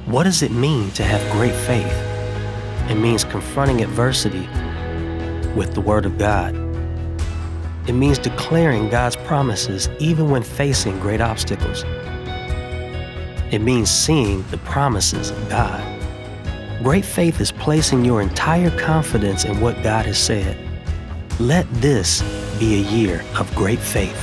What does it mean to have great faith? It means confronting adversity with the Word of God. It means declaring God's promises even when facing great obstacles. It means seeing the promises of God. Great faith is placing your entire confidence in what God has said. Let this be a year of great faith.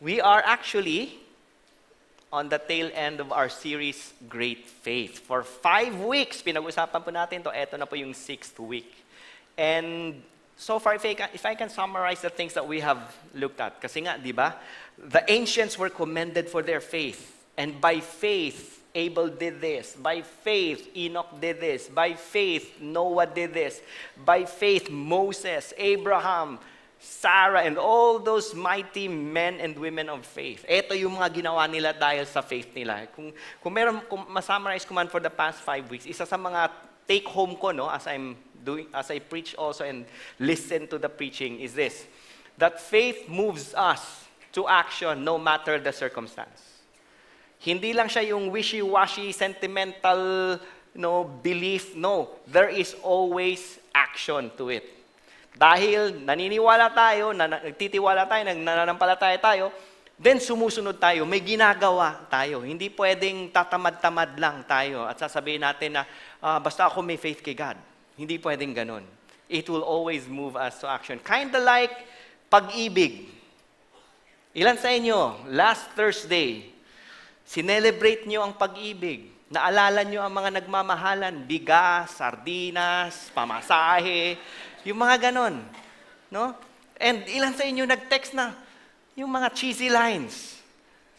We are actually on the tail end of our series, Great Faith. For 5 weeks, pinag-usapan po natin to. Ito na po yung 6th week. And so far, if I can summarize the things that we have looked at. Kasi nga, di ba? The ancients were commended for their faith. And by faith, Abel did this. By faith, Enoch did this. By faith, Noah did this. By faith, Moses, Abraham, Sarah, and all those mighty men and women of faith. Ito yung mga ginawa nila dahil sa faith nila. Kung masummarize ko man for the past 5 weeks, isa sa mga take home ko, no, as I preach also and listen to the preaching is this, that faith moves us to action no matter the circumstance. Hindi lang siya yung wishy-washy, sentimental, belief. No, there is always action to it. Dahil naniniwala tayo, nagtitiwala tayo, nananampalataya tayo, then sumusunod tayo, may ginagawa tayo. Hindi pwedeng tatamad-tamad lang tayo at sasabihin natin na basta ako may faith kay God. Hindi pwedeng ganun. It will always move us to action. Kinda like pag-ibig. Ilan sa inyo, last Thursday, sinelebrate nyo ang pag-ibig. Naalala nyo ang mga nagmamahalan, bigas, sardinas, pamasahe, yung mga ganon. No? And ilan sa inyo nag-text na, yung mga cheesy lines.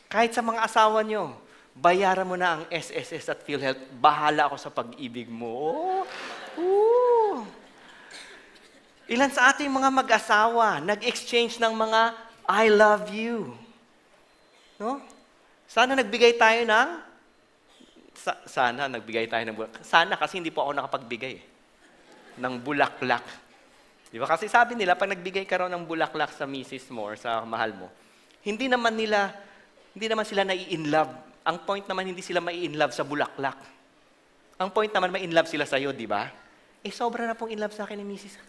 Kahit sa mga asawa nyo, bayaran mo na ang SSS at PhilHealth, bahala ako sa pag-ibig mo. Oh. Ilan sa ating mga mag-asawa, nag-exchange ng mga I love you. No? Sana nagbigay tayo ng, sana nagbigay tayo ng bulaklak. Sana kasi hindi po ako nakapagbigay ng bulaklak. Di ba? Kasi sabi nila, pag nagbigay ka raw ng bulaklak sa misis mo or sa mahal mo, hindi naman sila nai-inlove. Ang point naman, hindi sila mai-inlove sa bulaklak. Ang point naman, mai-inlove sila sa'yo, di ba? Sobra na pong inlove sa akin ni misis.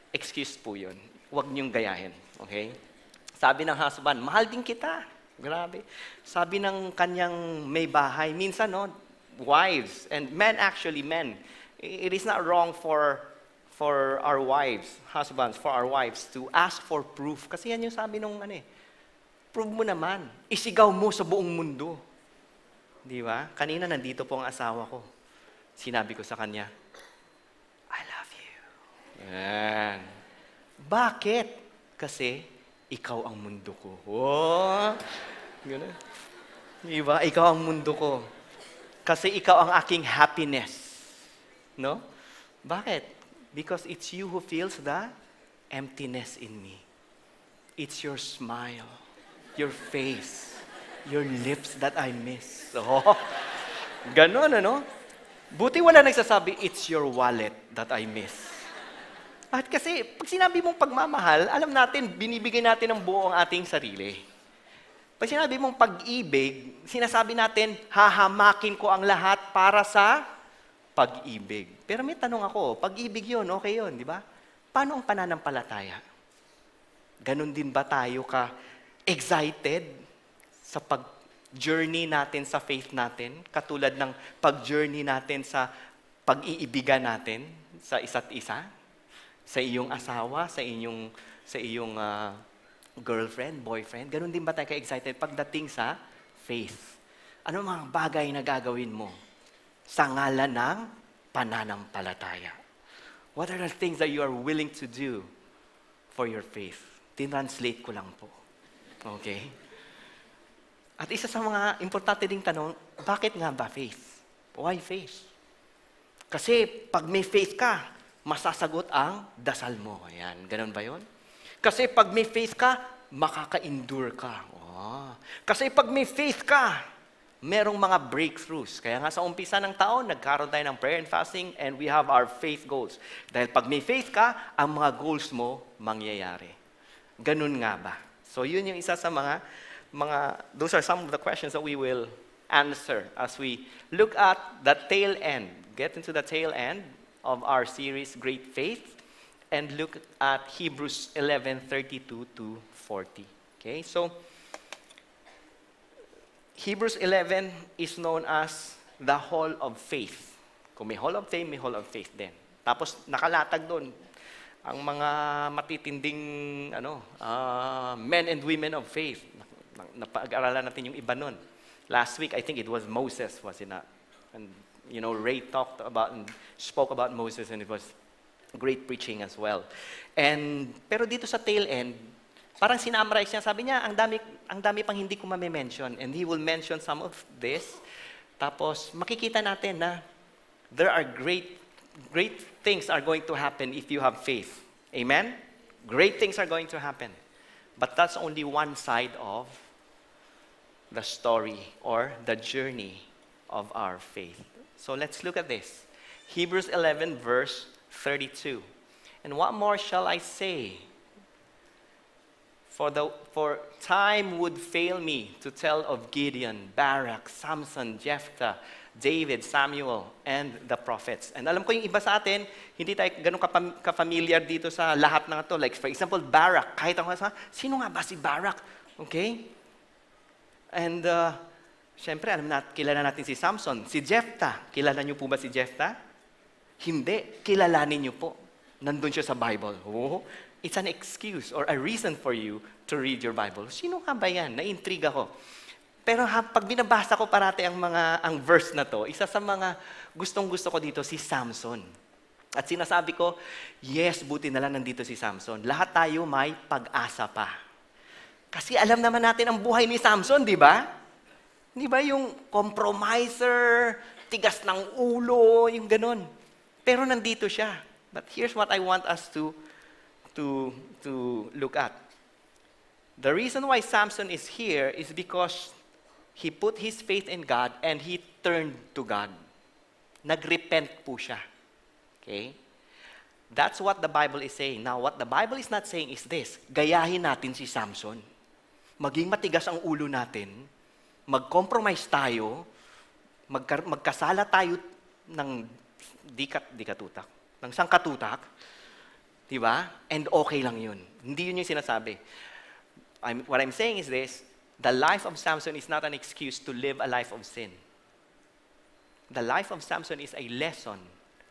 Excuse po yun. Huwag niyong gayahin. Okay? Sabi ng husband, mahal din kita. Grabe. Sabi ng kanyang may bahay, minsan, wives, and men, it is not wrong for our wives, husbands, for our wives to ask for proof. Kasi yan yung sabi nung prove mo naman. Isigaw mo sa buong mundo. Di ba? Kanina nandito po ang asawa ko. Sinabi ko sa kanya, I love you. Yan. Bakit? Kasi ikaw ang mundo ko. Oh! Gano'n. Di ba? Ikaw ang mundo ko. Kasi ikaw ang aking happiness. No? Bakit? Because it's you who feels the emptiness in me. It's your smile, your face, your lips that I miss. Oh, ganon, Buti wala nagsasabi, it's your wallet that I miss. At kasi, pag sinabi mong pagmamahal, alam natin, binibigay natin ang buo ang ating sarili. Pag sinabi mong pag-ibig, sinasabi natin, hahamakin ko ang lahat para sa pag-ibig. Pero may tanong ako, pag-ibig yun, okay yun, di ba? Paano ang pananampalataya? Ganon din ba tayo ka-excited sa pag-journey natin sa faith natin? Katulad ng pag-journey natin sa pag-iibigan natin sa isa't isa? Sa iyong asawa, sa iyong girlfriend, boyfriend? Ganon din ba tayo ka-excited pagdating sa faith? Ano mga bagay na gagawin mo sa ngalan ng pananampalataya? What are the things that you are willing to do for your faith? Tinranslate ko lang po. Okay? At isa sa mga importante ding tanong, bakit nga ba faith? Why faith? Kasi pag may faith ka, masasagot ang dasal mo. Ayan, ganun ba yun? Kasi pag may faith ka, makaka-endure ka. Oh. Kasi pag may faith ka, merong mga breakthroughs. Kaya nga sa umpisa ng taon, nagkaroon tayo ng prayer and fasting and we have our faith goals. Dahil pag may faith ka, ang mga goals mo mangyayari. Ganun nga ba? So yun yung isa sa those are some of the questions that we will answer as we look at the tail end, get into the tail end of our series, Great Faith, and look at Hebrews 11:32 to 40. Okay, so Hebrews 11 is known as the Hall of Faith. Kung may Hall of Fame, may Hall of Faith din. Tapos nakalatag doon ang mga matitinding men and women of faith. Napag-aralan natin yung iba nun. Last week, I think it was Moses, was it not? And Ray talked about and spoke about Moses, and it was great preaching as well. Pero dito sa tail end, parang sinamarize niya, sabi niya, ang dami pang hindi ko ma-mention. And he will mention some of this. Tapos, makikita natin na there are great things are going to happen if you have faith. Amen? Great things are going to happen. But that's only one side of the story or the journey of our faith. So let's look at this. Hebrews 11 verse 32. And what more shall I say? For time would fail me to tell of Gideon, Barak, Samson, Jephthah, David, Samuel, and the prophets. And alam ko yung iba sa atin, hindi tayo ganun ka-familiar dito sa lahat ng ito. Like for example, Barak. Kahit ako sino nga ba si Barak? Okay? And syempre, kilala natin si Samson. Si Jephthah. Kilala niyo po ba si Jephthah? Hindi. Kilalanin niyo po. Nandun siya sa Bible. Oh, it's an excuse or a reason for you to read your Bible. Sino nga ba yan? Naintriga ko. Pero pag binabasa ko parati ang verse na to, isa sa mga gustong-gusto ko dito si Samson. At sinasabi ko, yes, buti na lang nandito si Samson. Lahat tayo may pag-asa pa. Kasi alam naman natin ang buhay ni Samson, di ba? Di ba yung compromiser, tigas ng ulo, yung ganun. Pero nandito siya. But here's what I want us to look at. The reason why Samson is here is because he put his faith in God and he turned to God. Nagrepent po siya. Okay? That's what the Bible is saying. Now, what the Bible is not saying is this. Gayahin natin si Samson. Maging matigas ang ulo natin. Mag-compromise tayo. Magkasala tayo ng di-katutak. Ng sangkatutak. Diba? And okay lang yun. Hindi yun yung sinasabi. What I'm saying is this. The life of Samson is not an excuse to live a life of sin. The life of Samson is a lesson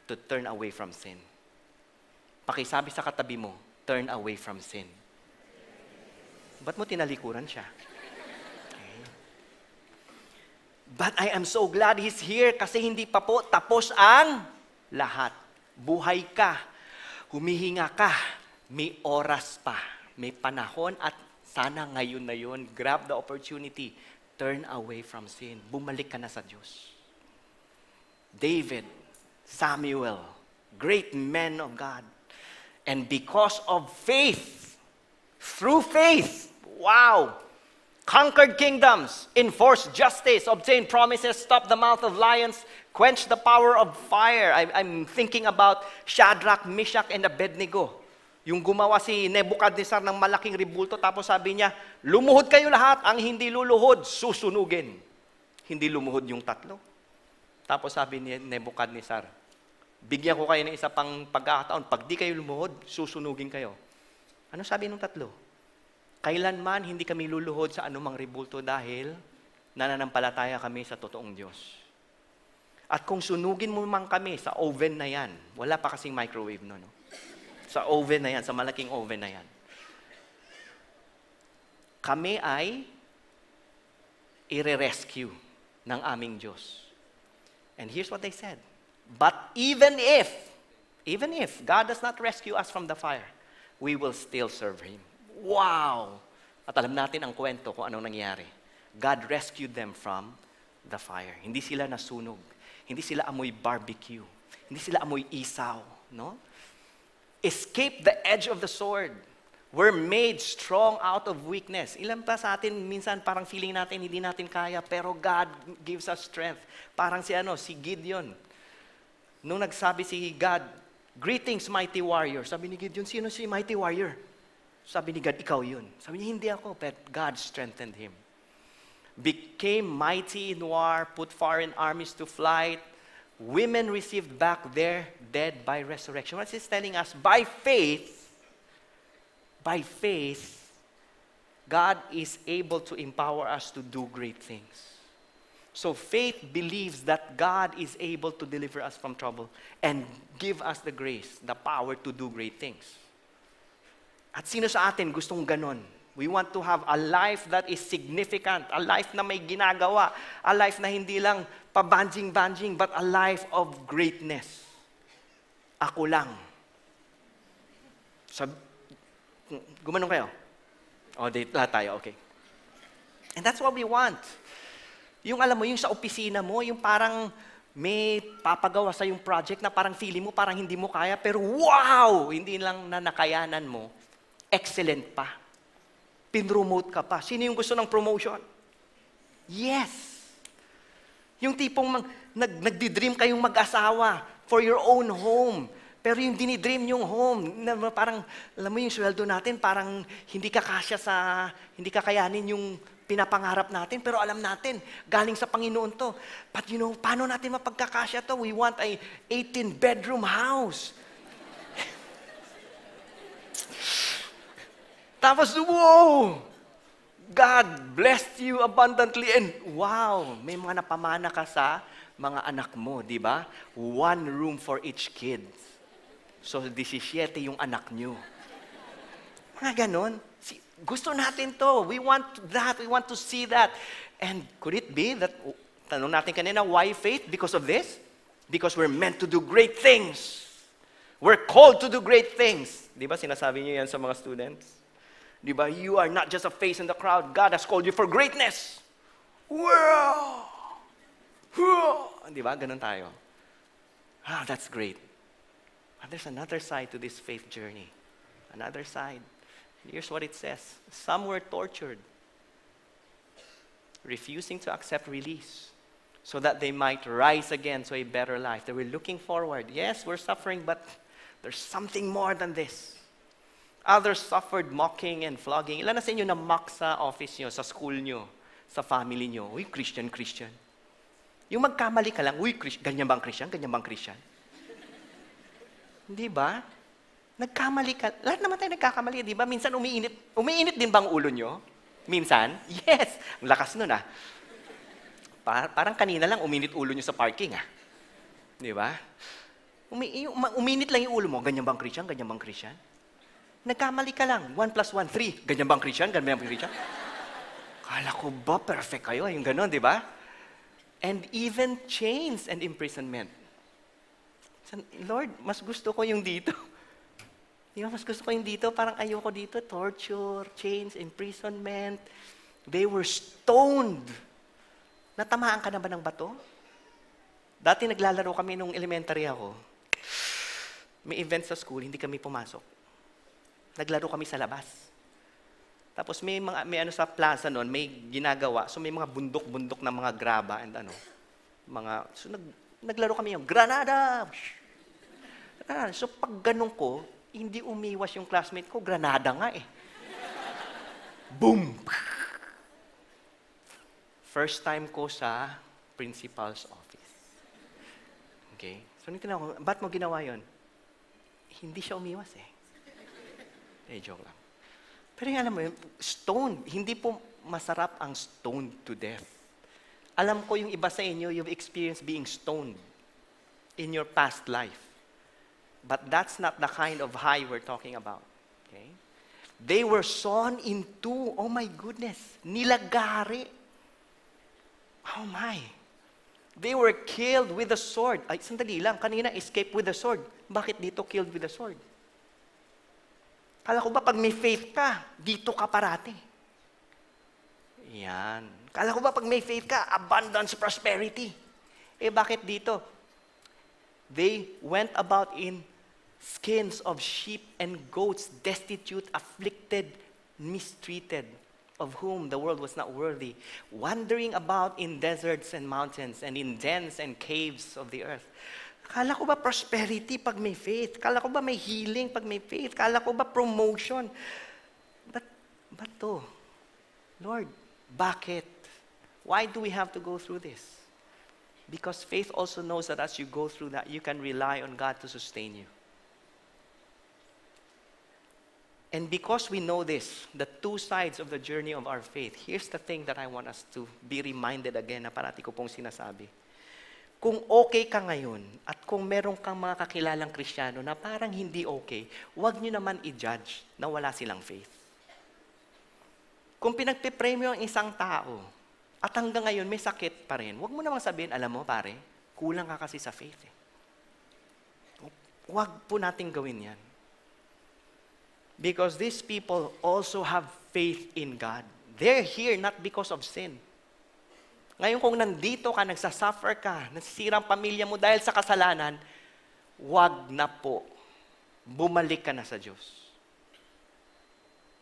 to turn away from sin. Pakisabi sa katabi mo, turn away from sin. Ba't mo tinalikuran siya? Okay. But I am so glad he's here kasi hindi pa po tapos ang lahat. Buhay ka, humihinga ka, may oras pa, may panahon at sana ngayon na yun, grab the opportunity, turn away from sin. Bumalik ka na sa Diyos. David, Samuel, great men of God. And because of faith, through faith, wow, conquered kingdoms, enforced justice, obtained promises, stopped the mouth of lions, quenched the power of fire. I'm thinking about Shadrach, Meshach, and Abednego. Yung gumawa si Nebuchadnezzar ng malaking ribulto, tapos sabi niya, lumuhod kayo lahat, ang hindi luluhod, susunugin. Hindi lumuhod yung tatlo. Tapos sabi ni Nebuchadnezzar, bigyan ko kayo ng isa pang pagkakataon, pag di kayo lumuhod, susunugin kayo. Ano sabi ng tatlo? Kailanman hindi kami luluhod sa anumang ribulto dahil nananampalataya kami sa totoong Diyos. At kung sunugin mo man kami sa oven na yan, wala pa kasing microwave no? Sa oven na yan, sa malaking oven na yan. Kami ay ire-rescue ng aming Diyos. And here's what they said. But even if God does not rescue us from the fire, we will still serve Him. Wow! At alam natin ang kwento kung anong nangyari. God rescued them from the fire. Hindi sila nasunog. Hindi sila amoy barbecue. Hindi sila amoy isaw. No? Escape the edge of the sword. We're made strong out of weakness. Ilan pa sa atin, minsan parang feeling natin, hindi natin kaya, pero God gives us strength. Parang si Gideon. Nung nagsabi si God, "Greetings, mighty warrior." Sabi ni Gideon, "Sino si mighty warrior?" Sabi ni God, "Ikaw yun." Sabi niya, "Hindi ako," but God strengthened him. Became mighty in war, put foreign armies to flight. Women received back their dead by resurrection. What is telling us? By faith, God is able to empower us to do great things. So faith believes that God is able to deliver us from trouble and give us the grace, the power to do great things. At sino sa atin gustong ganon? We want to have a life that is significant, a life na may ginagawa, a life na hindi lang pabanjing-banjing, but a life of greatness. Ako lang. Gumanong kayo? Lahat tayo, okay. And that's what we want. Yung alam mo, yung sa opisina mo, yung parang may papagawa sa yung project na parang feeling mo, parang hindi mo kaya, pero wow! Hindi lang na nakayanan mo, excellent pa. Pinromote ka pa. Sino yung gusto ng promotion? Yes! Yung tipong nagdi-dream kayong mag-asawa for your own home. Pero yung dinidream yung home, na parang, alam mo yung sweldo natin, parang hindi kakayanin yung pinapangarap natin, pero alam natin, galing sa Panginoon to. But you know, paano natin mapagkakasya to? We want a 18-bedroom house. Tapos, wow! God blessed you abundantly and wow! May mga napamana ka sa mga anak mo, di ba? 1 room for each kid. So, 17 yung anak nyo. Mga ganon. Gusto natin to. We want that. We want to see that. And could it be that, tanong natin kanina, why faith? Because of this? Because we're meant to do great things. We're called to do great things. Di ba sinasabi niyo yan sa mga students? Di ba? You are not just a face in the crowd. God has called you for greatness. Wow! Di ba? Ganun tayo. That's great. But there's another side to this faith journey. Another side. Here's what it says. Some were tortured, refusing to accept release, so that they might rise again to a better life. They were looking forward. Yes, we're suffering, but there's something more than this. Others suffered mocking and flogging. Ilan na sa inyo na mock sa office nyo, sa school nyo, sa family nyo? Uy, Christian. Yung magkamali ka lang, uy, ganyan bang Christian? Ganyan bang Christian? Hindi ba? Nagkamali ka. Lahat naman tayo nagkakamali, di ba? Minsan umiinit. Umiinit din bang ulo nyo? Minsan? Yes! Ang lakas nun ah. Parang kanina lang uminit ulo nyo sa parking ah. Di ba? Uminit lang yung ulo mo. Ganyan bang Christian? Ganyan bang Christian? Nagkamali ka lang. 1 + 1, 3. Ganyan bang Christian? Ganyan bang Christian? Kala ko ba perfect kayo? Yung ganon, di ba? And even chains and imprisonment. Lord, mas gusto ko yung dito. Di ba, mas gusto ko yung dito. Parang ayoko dito. Torture, chains, imprisonment. They were stoned. Natamaan ka na ba ng bato? Dati naglalaro kami nung elementary ako. May event sa school, hindi kami pumasok. Naglaro kami sa labas. Tapos may sa plaza noon, may ginagawa. So may mga bundok-bundok na mga graba and so naglaro kami yung granada. So pag ganun ko, hindi umiwas yung classmate ko, granada nga eh. Boom! First time ko sa principal's office. Okay? So tinanong ko, ba't mo ginawa yun? Hindi siya umiwas eh. Joke lang. Pero yung alam mo yun, stoned. Hindi po masarap ang stoned to death. Alam ko yung iba sa inyo, you've experienced being stoned in your past life. But that's not the kind of high we're talking about. Okay? They were sawn in two. Oh my goodness. Nilagari. Oh my. They were killed with a sword. Ay, sandali lang. Kanina, escape with a sword. Bakit dito killed with a sword? Kala ko ba pag may faith ka, dito ka parati? Yan. Kala ko ba pag may faith ka, abundance, prosperity? Eh bakit dito? They went about in skins of sheep and goats, destitute, afflicted, mistreated, of whom the world was not worthy, wandering about in deserts and mountains and in dens and caves of the earth. Kala ko ba prosperity pag may faith? Kala ko ba may healing pag may faith? Kala ko ba promotion? But to, Lord, bakit? Why do we have to go through this? Because faith also knows that as you go through that, you can rely on God to sustain you. And because we know this, the two sides of the journey of our faith, here's the thing that I want us to be reminded again na parati ko pong sinasabi. Kung okay ka ngayon at kung meron kang mga kakilalang Kristiyano na parang hindi okay, huwag nyo naman i-judge na wala silang faith. Kung pinagpipray mo ang isang tao at hanggang ngayon may sakit pa rin, huwag mo namang sabihin, alam mo pare, kulang ka kasi sa faith. Huwag po nating gawin yan. Because these people also have faith in God. They're here not because of sin. Ngayon kung nandito ka, nagsasuffer ka, nasisira ang pamilya mo dahil sa kasalanan, wag na po. Bumalik ka na sa Diyos.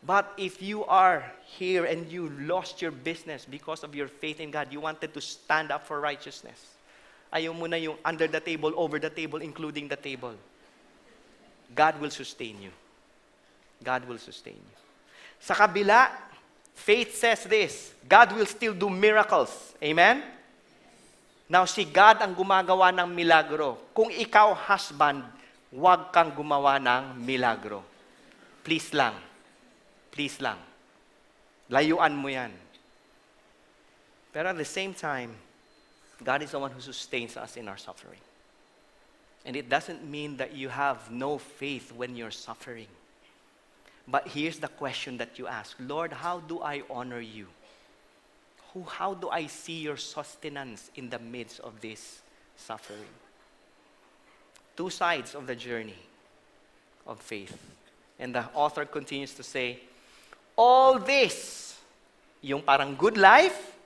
But if you are here and you lost your business because of your faith in God, you wanted to stand up for righteousness. Ayaw mo na yung under the table, over the table, including the table. God will sustain you. God will sustain you. Sa kabila, faith says this, God will still do miracles. Amen? Now, si God ang gumagawa ng milagro. Kung ikaw, husband, huwag kang gumawa ng milagro. Please lang. Please lang. Layuan mo yan. Pero at the same time, God is the one who sustains us in our suffering. And it doesn't mean that you have no faith when you're suffering. But here's the question that you ask, Lord, how do I honor you? How do I see your sustenance in the midst of this suffering? Two sides of the journey of faith. And the author continues to say, all this, yung parang good life,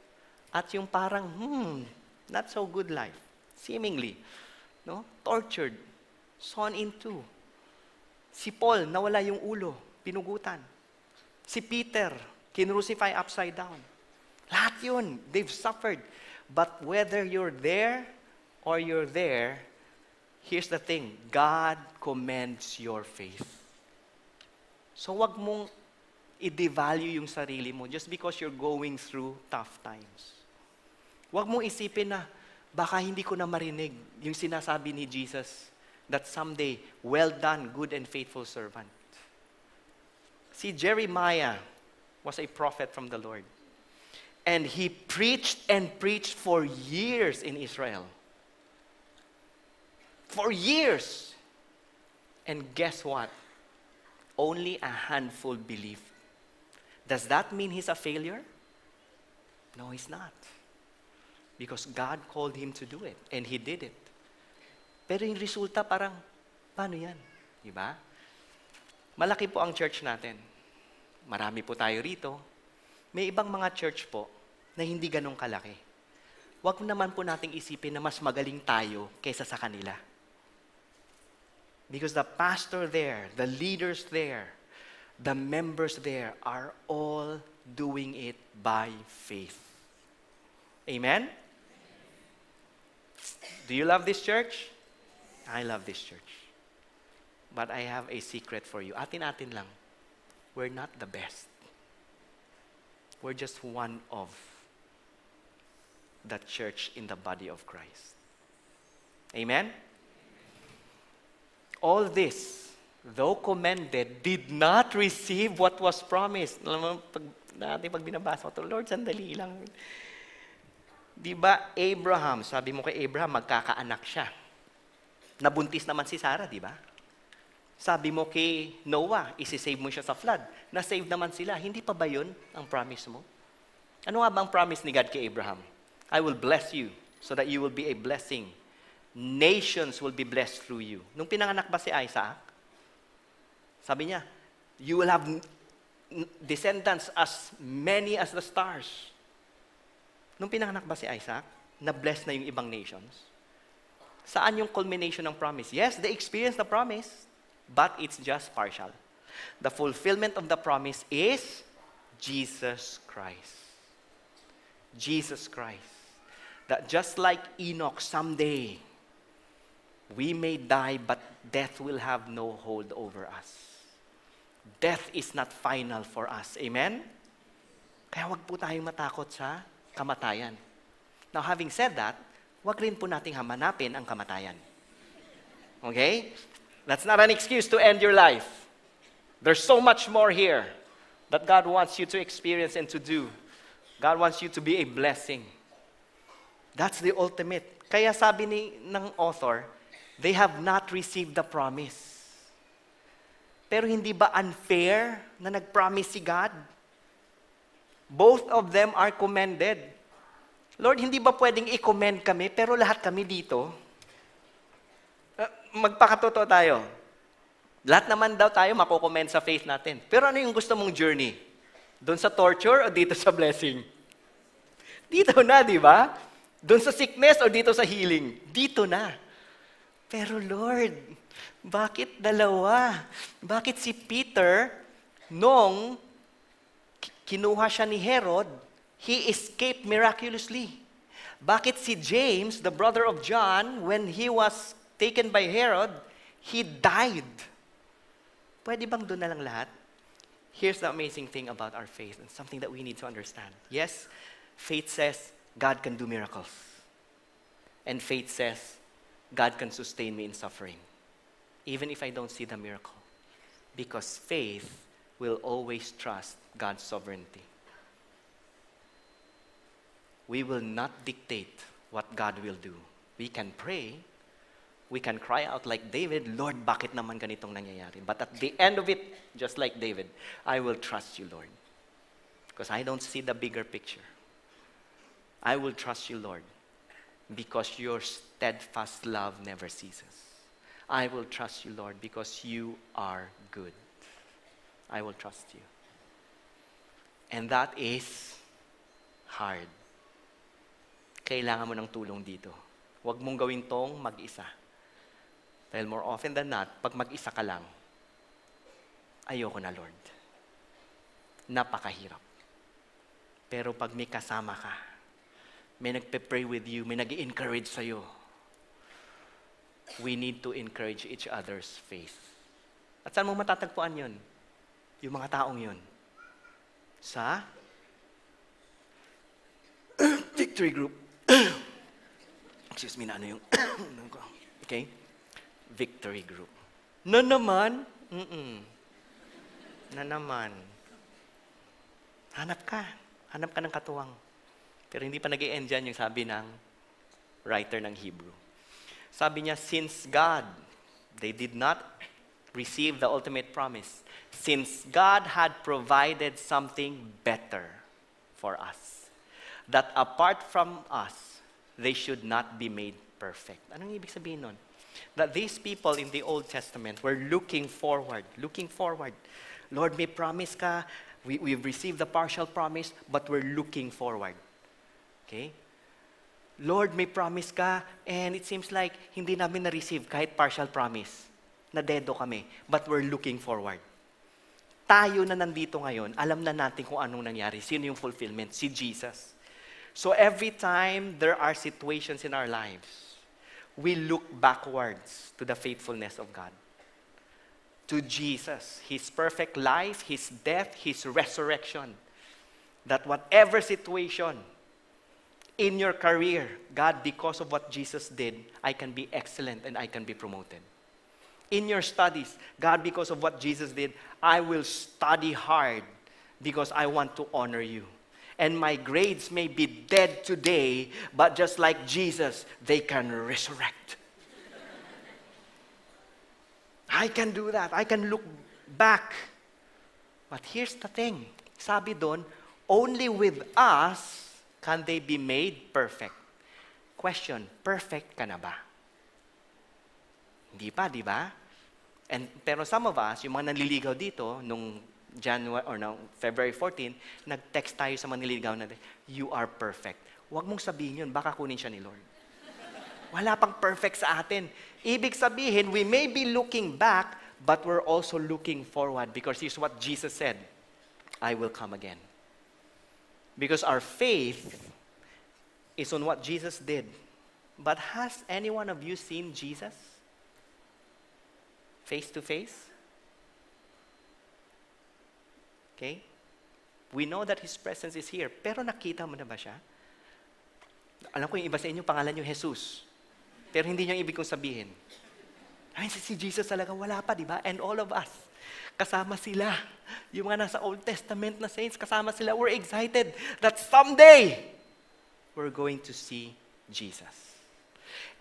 at yung parang, not so good life, seemingly, no? Tortured, sawn in two. Si Paul, nawala yung ulo, pinugutan. Si Peter, kinrucify upside down. Lahat yun, they've suffered. But whether you're there or you're there, here's the thing, God commends your faith. So wag mong i-devalue yung sarili mo just because you're going through tough times. Wag mong isipin na baka hindi ko na marinig yung sinasabi ni Jesus that someday, well done, good and faithful servant. See, Jeremiah was a prophet from the Lord. And he preached and preached for years in Israel. For years. And guess what? Only a handful believed. Does that mean he's a failure? No, he's not. Because God called him to do it. And he did it. Pero yung resulta parang, paano yan? Diba? Malaki po ang church natin. Marami po tayo rito. May ibang mga church po na hindi ganun kalaki. Huwag naman po nating isipin na mas magaling tayo kaysa sa kanila. Because the pastor there, the leaders there, the members there are all doing it by faith. Amen? Do you love this church? I love this church. But I have a secret for you. Atin-atin lang. We're not the best. We're just one of the church in the body of Christ. Amen? All this, though commended, did not receive what was promised. Alam mo, pag binabasa ko, Lord, sandali lang. Di ba, Abraham, sabi mo kay Abraham, magkakaanak siya. Nabuntis naman si Sarah, di ba? Sabi mo kay Noah, isi-save mo siya sa flood. Na-save naman sila. Hindi pa ba yun ang promise mo? Ano nga ba ang promise ni God kay Abraham? I will bless you so that you will be a blessing. Nations will be blessed through you. Nung pinanganak ba si Isaac, sabi niya, you will have descendants as many as the stars. Nung pinanganak ba si Isaac, na-bless na yung ibang nations? Saan yung culmination ng promise? Yes, they experienced the promise. but it's just partial. The fulfillment of the promise is Jesus Christ. Jesus Christ. That just like Enoch, someday, we may die, but death will have no hold over us. Death is not final for us. Amen? Kaya wag po tayong matakot sa kamatayan. Now, having said that, wag rin po nating hamanapin ang kamatayan. Okay? That's not an excuse to end your life. There's so much more here that God wants you to experience and to do. God wants you to be a blessing. That's the ultimate. Kaya sabi ng author, they have not received the promise. Pero hindi ba unfair na nag-promise si God? Both of them are commended. Lord, hindi ba pwedeng i-commend kami, pero lahat kami dito? Magpakatotoo tayo. Lahat naman daw tayo makukomment sa faith natin. Pero ano yung gusto mong journey? Doon sa torture o dito sa blessing? Dito na, di ba? Doon sa sickness o dito sa healing? Dito na. Pero Lord, bakit dalawa? Bakit si Peter, nung kinuha siya ni Herod, he escaped miraculously? Bakit si James, the brother of John, when he was taken by Herod, he died? Pwede bang doon na lang lahat? Here's the amazing thing about our faith and something that we need to understand. Yes, faith says God can do miracles. And faith says God can sustain me in suffering, even if I don't see the miracle. Because faith will always trust God's sovereignty. We will not dictate what God will do. We can pray, we can cry out like David, Lord, bakit naman ganitong nangyayari? But at the end of it, just like David, I will trust you, Lord. Because I don't see the bigger picture. I will trust you, Lord, because your steadfast love never ceases. I will trust you, Lord, because you are good. I will trust you. And that is hard. Kailangan mo ng tulong dito. Huwag mong gawin tong mag-isa. Dahil more often than not, pag mag-isa ka lang, ayoko na, Lord. Napakahirap. Pero pag may kasama ka, may nagpe-pray with you, may nag-i-encourage sa'yo, we need to encourage each other's faith. At saan mo matatagpuan yun? Yung mga taong yun. Sa victory group. Excuse me, na ano yung okay? Victory group. Na naman? Na naman. Hanap ka ng katuwang. Pero hindi pa nag-i-end dyan yung sabi ng writer ng Hebrew. Sabi niya, since God, they did not receive the ultimate promise, since God had provided something better for us, that apart from us, they should not be made perfect. Anong ibig sabihin nun? That these people in the Old Testament were looking forward. Lord, may promise ka, we've received the partial promise, but we're looking forward. Okay? Lord, may promise ka, and it seems like hindi namin na-receive kahit partial promise. Nadedo kami, but we're looking forward. Tayo na nandito ngayon, alam na natin kung anong nangyari. Sino yung fulfillment? Si Jesus. So every time there are situations in our lives, we look backwards to the faithfulness of God. To Jesus, His perfect life, His death, His resurrection. That whatever situation in your career, God, because of what Jesus did, I can be excellent and I can be promoted. In your studies, God, because of what Jesus did, I will study hard because I want to honor you. And my grades may be dead today, but just like Jesus, they can resurrect. I can do that. I can look back. But here's the thing. Sabi doon, only with us can they be made perfect. Question, perfect ka na ba? Hindi pa, di ba? Pero some of us, yung mga nanliligaw dito, nung January or no, February 14, nag-text tayo sa mga nililigaw natin, you are perfect. Huwag mong sabihin yun, baka kunin siya ni Lord. Wala pang perfect sa atin. Ibig sabihin, we may be looking back, but we're also looking forward because here's what Jesus said, I will come again. Because our faith is on what Jesus did. But has any one of you seen Jesus? Face to face? Okay? We know that His presence is here. Pero nakita mo na ba siya? Alam ko yung iba sa inyo, pangalan nyo Jesus. Pero hindi niyo ibig kong sabihin. Ay, si Jesus talaga wala pa, di ba? And all of us, kasama sila. Yung mga nasa Old Testament na saints, kasama sila. We're excited that someday, we're going to see Jesus.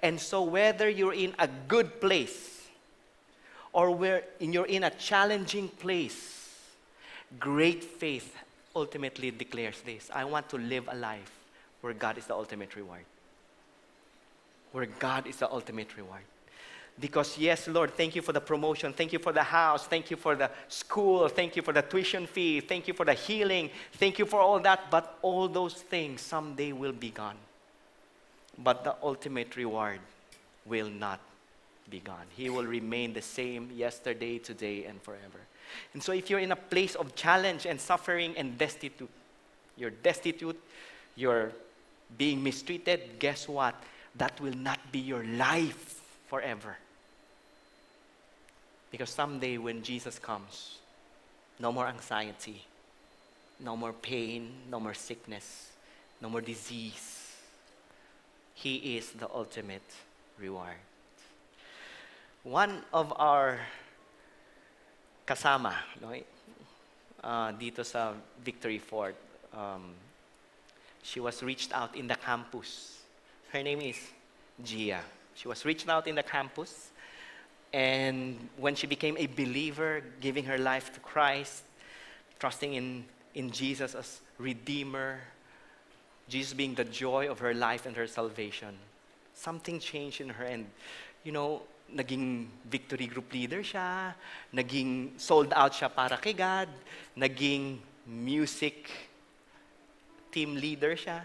And so whether you're in a good place or you're in a challenging place, great faith ultimately declares this. I want to live a life where God is the ultimate reward. Where God is the ultimate reward. Because yes, Lord, thank you for the promotion. Thank you for the house. Thank you for the school. Thank you for the tuition fee. Thank you for the healing. Thank you for all that. But all those things someday will be gone. But the ultimate reward will not be gone. He will remain the same yesterday, today, and forever. And so if you're in a place of challenge and suffering and destitute, you're being mistreated, guess what? That will not be your life forever. Because someday when Jesus comes, no more anxiety, no more pain, no more sickness, no more disease. He is the ultimate reward. One of our kasama, dito sa Victory Fort, she was reached out in the campus. Her name is Gia. She was reached out in the campus, and when she became a believer, giving her life to Christ, trusting in Jesus as Redeemer, Jesus being the joy of her life and her salvation, something changed in her, and naging victory group leader siya, naging sold out siya para kay God, naging music team leader siya.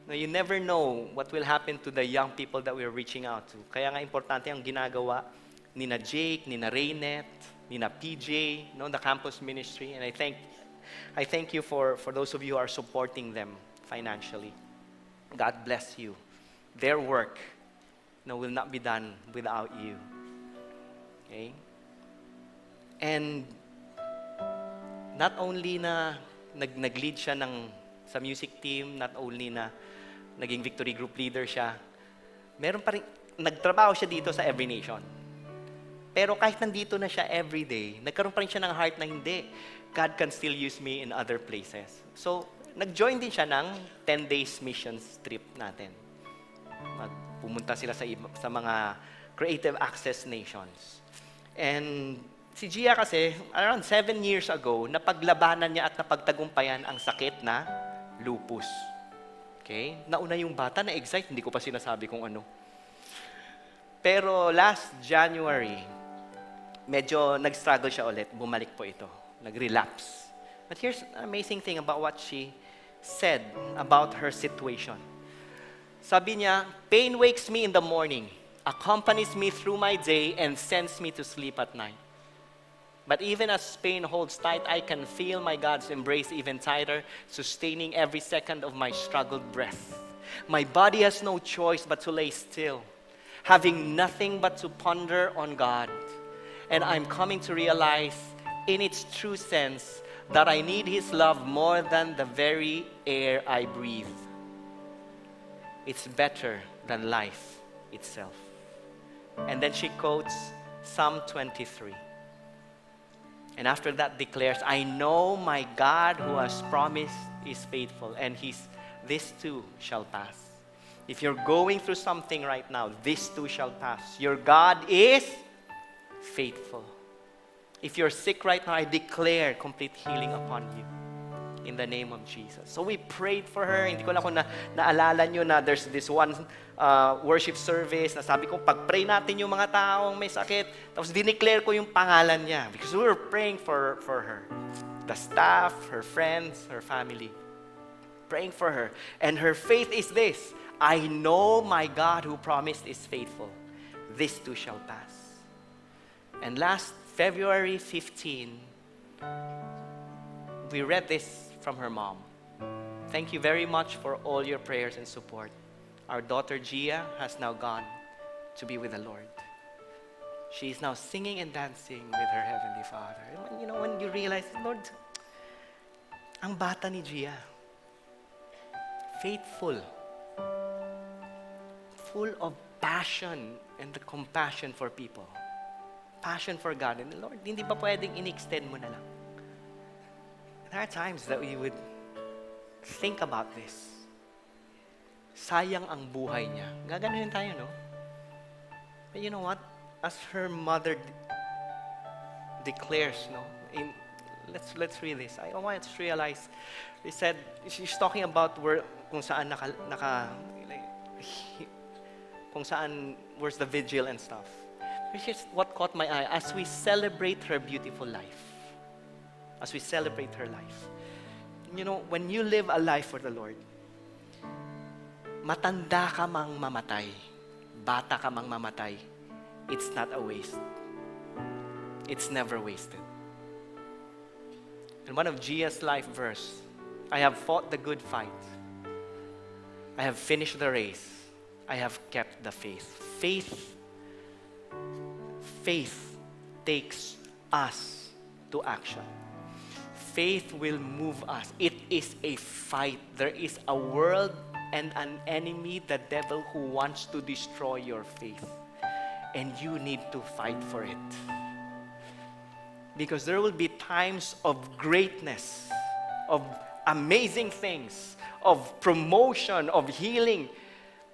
Now, you never know what will happen to the young people that we're reaching out to. Kaya nga importante ang ginagawa ni na Jake, ni na Raynet, ni na PJ, the campus ministry, and I thank you for those of you who are supporting them financially. God bless you. Their work will not be done without you. Okay? And not only na nag-lead siya sa music team, not only na naging victory group leader siya, meron pa rin, nagtrabaho siya dito sa Every Nation. Pero kahit nandito na siya every day, nagkaroon pa rin siya ng heart na hindi, God can still use me in other places. So, nag-join din siya ng 10 days missions trip natin. Pumunta sila sa mga creative access nations. And si Gia kasi, around 7 years ago, napaglabanan niya at napagtagumpayan ang sakit na lupus. Okay? Nauna yung bata, na-excite, hindi ko pa sinasabi kung ano. Pero last January, medyo nag-struggle siya ulit. Bumalik po ito. Nag-relapse. But here's an amazing thing about what she said about her situation. Sabi niya, pain wakes me in the morning, accompanies me through my day, and sends me to sleep at night. But even as pain holds tight, I can feel my God's embrace even tighter, sustaining every second of my struggled breath. My body has no choice but to lay still, having nothing but to ponder on God. And I'm coming to realize, in its true sense, that I need His love more than the very air I breathe. It's better than life itself. And then she quotes Psalm 23. And after that declares, I know my God who has promised is faithful, and this too shall pass. If you're going through something right now, this too shall pass. Your God is faithful. If you're sick right now, I declare complete healing upon you. In the name of Jesus. So we prayed for her. Hindi ko lang kung naalala nyo na there's this one worship service na sabi ko, pag-pray natin yung mga taong may sakit. Tapos dineclare ko yung pangalan niya because we were praying for her. The staff, her friends, her family. Praying for her. And her faith is this, I know my God who promised is faithful. This too shall pass. And last February 15, we read this from her mom. Thank you very much for all your prayers and support. Our daughter Gia has now gone to be with the Lord. She is now singing and dancing with her Heavenly Father. And when you realize, Lord, ang bata ni Gia, faithful, full of passion and the compassion for people. Passion for God. And Lord, hindi ba pwedeng in-extend mo na lang? There are times that we would think about this. Sayang ang buhay niya. Gaganunin tayo, no? But you know what? As her mother declares, no? Let's read this. I want us to realize. He said, she's talking about kung saan where's the vigil and stuff. Here's what caught my eye. As we celebrate her beautiful life. As we celebrate her life. When you live a life for the Lord, matanda ka mang mamatay, bata ka mang mamatay, it's not a waste. It's never wasted. And one of Gia's life verse, I have fought the good fight. I have finished the race. I have kept the faith. Faith takes us to action. Faith will move us. It is a fight. There is a world and an enemy, the devil, who wants to destroy your faith. And you need to fight for it. Because there will be times of greatness, of amazing things, of promotion, of healing.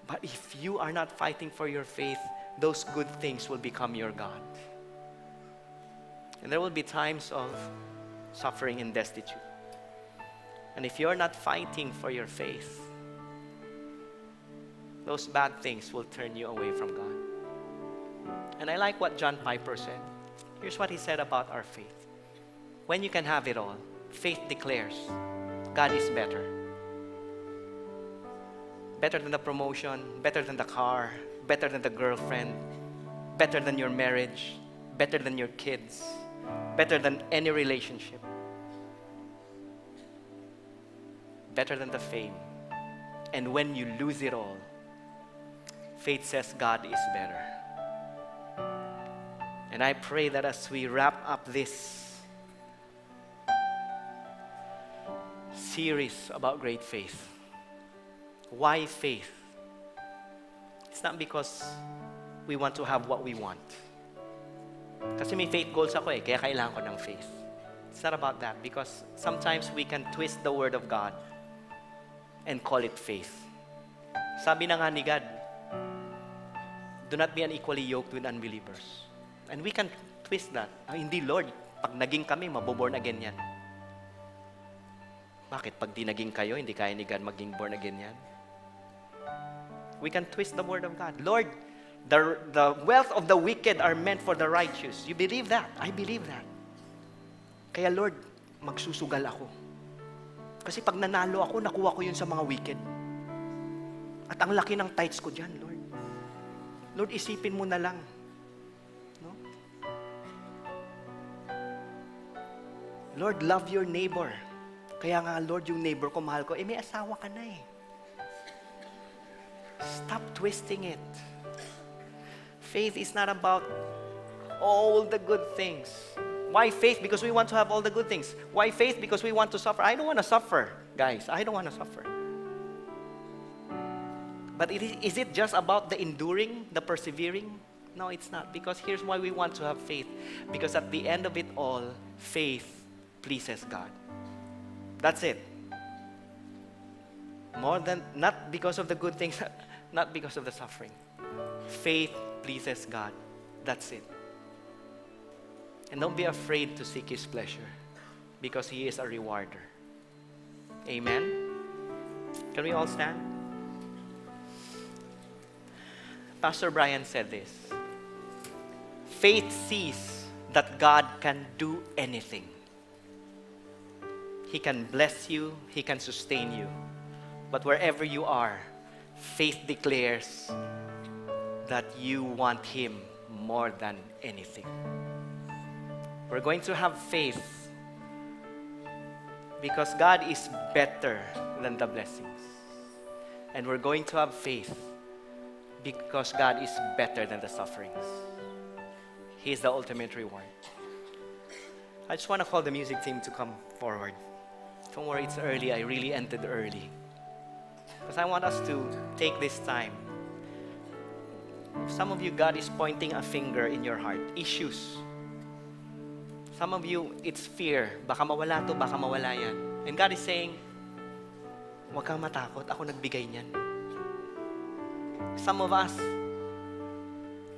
But if you are not fighting for your faith, those good things will become your God. And there will be times of suffering and destitute. And if you're not fighting for your faith, those bad things will turn you away from God. And I like what John Piper said. Here's what he said about our faith. When you can have it all, faith declares, God is better. Better than the promotion, better than the car, better than the girlfriend, better than your marriage, better than your kids, better than any relationship, better than the fame. And when you lose it all, faith says God is better. And I pray that as we wrap up this series about great faith, why faith? It's not because we want to have what we want. Kasi may faith goals ako kaya kailangan ko ng faith. It's not about that, because sometimes we can twist the word of God and call it faith. Sabi na nga ni God, do not be unequally yoked with unbelievers. And we can twist that. Hindi, Lord, pag naging kami, maboborn again yan. Bakit? Pag di naging kayo, hindi kaya ni God maging born again yan? We can twist the word of God. Lord, the wealth of the wicked are meant for the righteous. You believe that? I believe that. Kaya Lord, magsusugal ako. Kasi pag nanalo ako, nakuha ko yun sa mga wicked. At ang laki ng tithes ko dyan, Lord. Lord, isipin mo na lang. No? Lord, love your neighbor. Kaya nga, Lord, yung neighbor ko, mahal ko, may asawa ka na eh. Stop twisting it. Faith is not about all the good things. Why faith? Because we want to have all the good things. Why faith? Because we want to suffer. I don't want to suffer, guys. I don't want to suffer. But is it just about the enduring, the persevering? No, it's not. Because here's why we want to have faith. Because at the end of it all, faith pleases God. That's it. More than, not because of the good things, not because of the suffering. Faith pleases God. That's it. And don't be afraid to seek His pleasure, because He is a rewarder. Amen? Can we all stand? Pastor Brian said this. Faith sees that God can do anything. He can bless you, He can sustain you. But wherever you are, faith declares that you want Him more than anything. We're going to have faith because God is better than the blessings. And we're going to have faith because God is better than the sufferings. He is the ultimate reward. I just want to call the music team to come forward. Don't worry, it's early. I really ended early. Because I want us to take this time. Some of you, God is pointing a finger in your heart. Issues. Some of you, it's fear. Baka mawala to, baka mawala yan. And God is saying, huwag kang matakot. Ako nagbigay niyan. Some of us,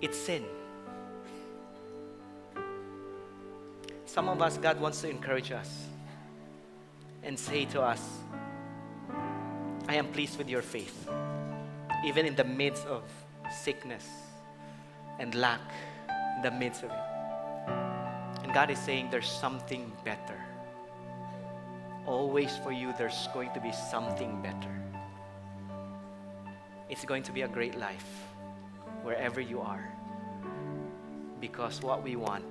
it's sin. Some of us, God wants to encourage us and say to us, I am pleased with your faith. Even in the midst of sickness and lack, in the midst of it. And God is saying there's something better. Always for you, there's going to be something better. It's going to be a great life wherever you are. Because what we want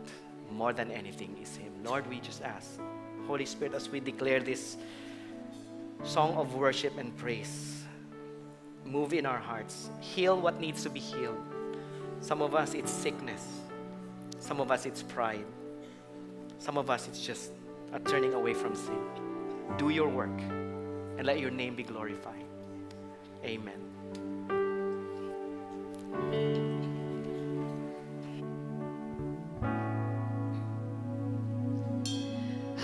more than anything is Him. Lord, we just ask, Holy Spirit, as we declare this song of worship and praise, move in our hearts. Heal what needs to be healed. Some of us, it's sickness. Some of us, it's pride. Some of us, it's just a turning away from sin. Do your work and let your name be glorified. Amen.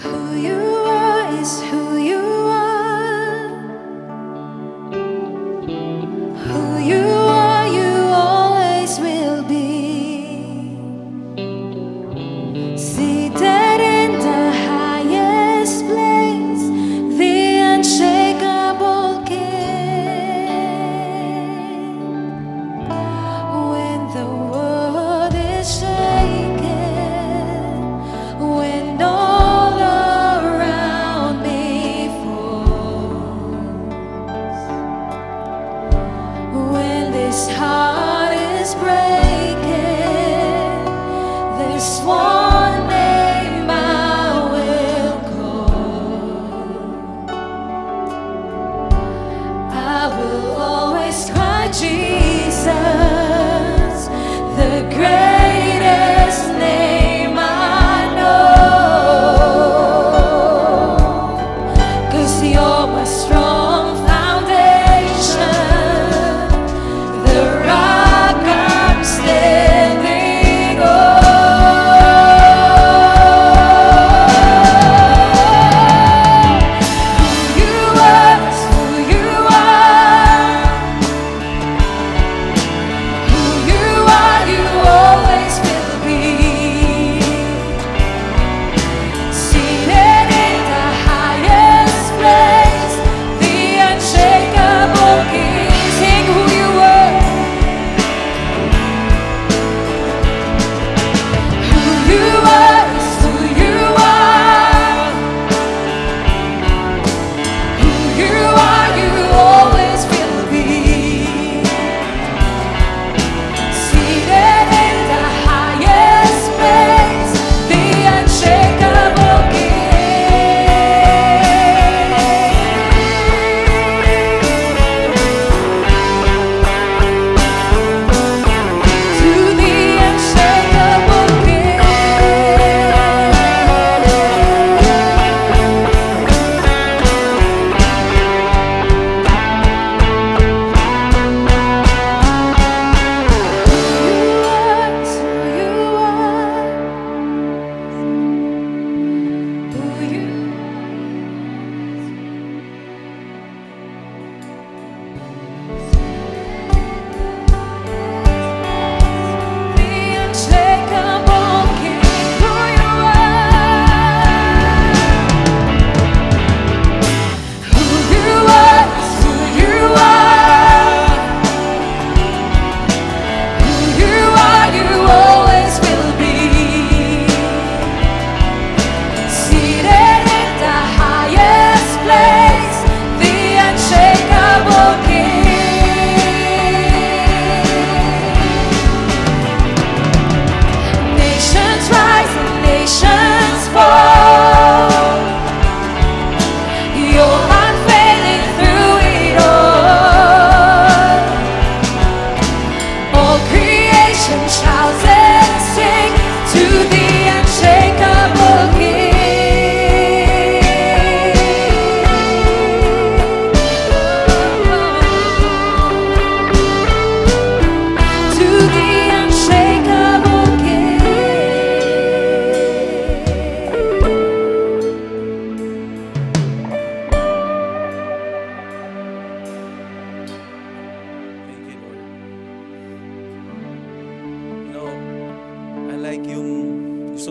Who you are is who you are. Who you are, you always will be. Seated in the highest place, the unshakable King. When the world is shaken, when all around me falls, when this heart is breaking, there's one name I will call. I will always cry, Jesus, the greatest name I know. 'Cause you're my strong foundation, the rock I'm standing on.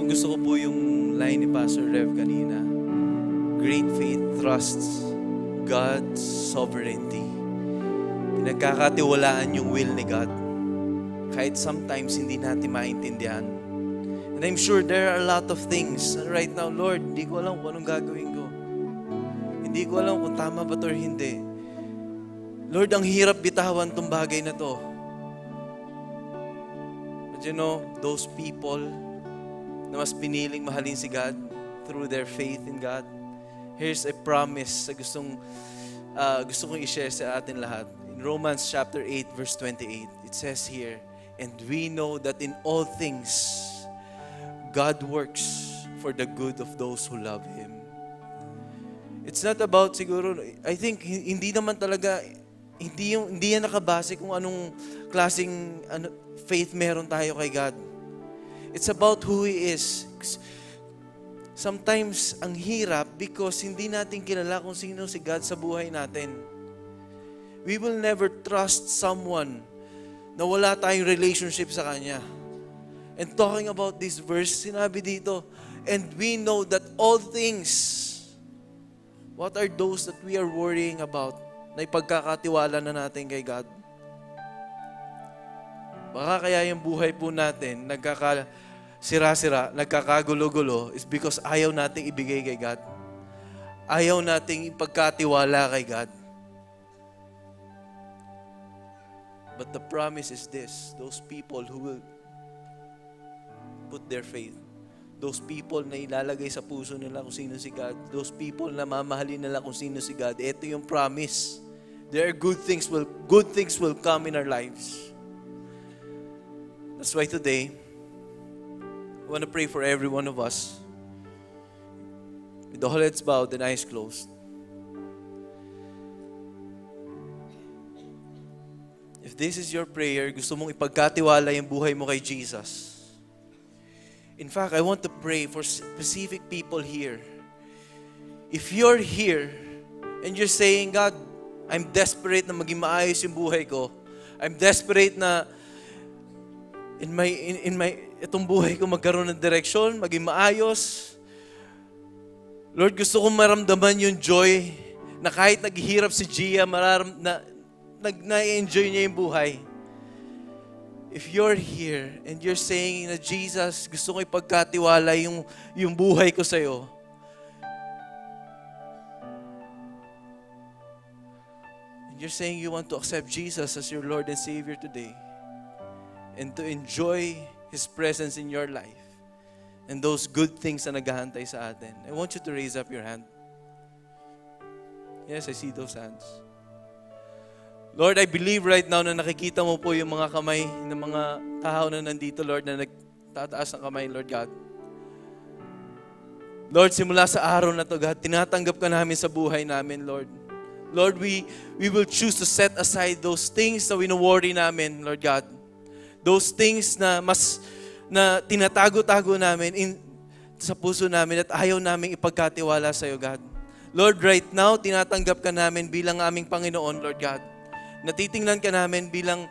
Gusto ko po yung line ni Pastor Rev kanina. Great faith trusts God's sovereignty. Pinagkakatiwalaan yung will ni God. Kahit sometimes hindi natin maintindihan. And I'm sure there are a lot of things right now, Lord, hindi ko alam kung anong gagawin ko. Hindi ko alam kung tama ba ito or hindi. Lord, ang hirap bitawan tong bagay na to. But you know, those people na mas piniling mahalin si God through their faith in God, here's a promise sa gusto kong i-share sa atin lahat. In Romans chapter 8, verse 28, it says here, and we know that in all things, God works for the good of those who love Him. It's not about siguro, I think, hindi naman talaga, hindi yan nakabase kung anong klaseng faith meron tayo kay God. It's about who He is. Sometimes, ang hirap because hindi natin kilala kung sino si God sa buhay natin. We will never trust someone na wala tayong relationship sa Kanya. And talking about this verse, sinabi dito, and we know that all things, what are those that we are worrying about na ipagkakatiwala na natin kay God? Baka kaya yung buhay po natin nagkakasira-sira, nagkakagulo-gulo is because ayaw nating ibigay kay God. Ayaw nating ipagkatiwala kay God. But the promise is this, those people who will put their faith, those people na ilalagay sa puso nila kung sino si God, those people na mamahalin nila kung sino si God, ito yung promise. There are good things will come in our lives. That's why today, I want to pray for every one of us. With the whole heads bowed and eyes closed. If this is your prayer, gusto mong ipagkatiwala yung buhay mo kay Jesus. In fact, I want to pray for specific people here. If you're here and you're saying, God, I'm desperate na maging maayos yung buhay ko. I'm desperate na itong buhay ko magkaroon ng direksyon, maging maayos. Lord, gusto kong maramdaman yung joy na kahit naghihirap si Gia, na-enjoy niya yung buhay. If you're here and you're saying na Jesus, gusto ko ipagkatiwala yung buhay ko sa'yo. And you're saying you want to accept Jesus as your Lord and Savior today. And to enjoy His presence in your life. And those good things na naghahantay sa atin. I want you to raise up your hand. Yes, I see those hands. Lord, I believe right now na nakikita mo po yung mga kamay ng mga tao na nandito, Lord, na nagtataas ng kamay, Lord God. Lord, simula sa araw na to, God, tinatanggap ka namin sa buhay namin, Lord. Lord, we will choose to set aside those things na wino-worry namin, Lord God. Those things na tinatago-tago namin sa puso namin at ayaw namin ipagkatiwala sa iyo, God. Lord, right now, tinatanggap ka namin bilang aming Panginoon, Lord God. Natitingnan ka namin bilang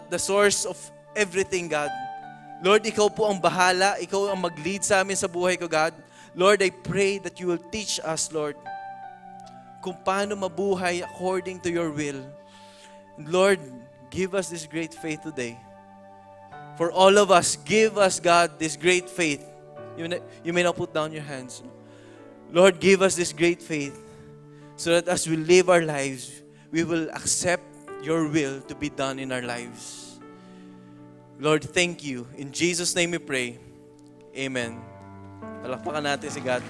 the source of everything, God. Lord, Ikaw po ang bahala. Ikaw ang mag-lead sa amin sa buhay ko, God. Lord, I pray that you will teach us, Lord, kung paano mabuhay according to your will. Lord, give us this great faith today. For all of us, give us, God, this great faith. You may now put down your hands. Lord, give us this great faith so that as we live our lives, we will accept your will to be done in our lives. Lord, thank you. In Jesus' name we pray. Amen. Palakpakan natin si God.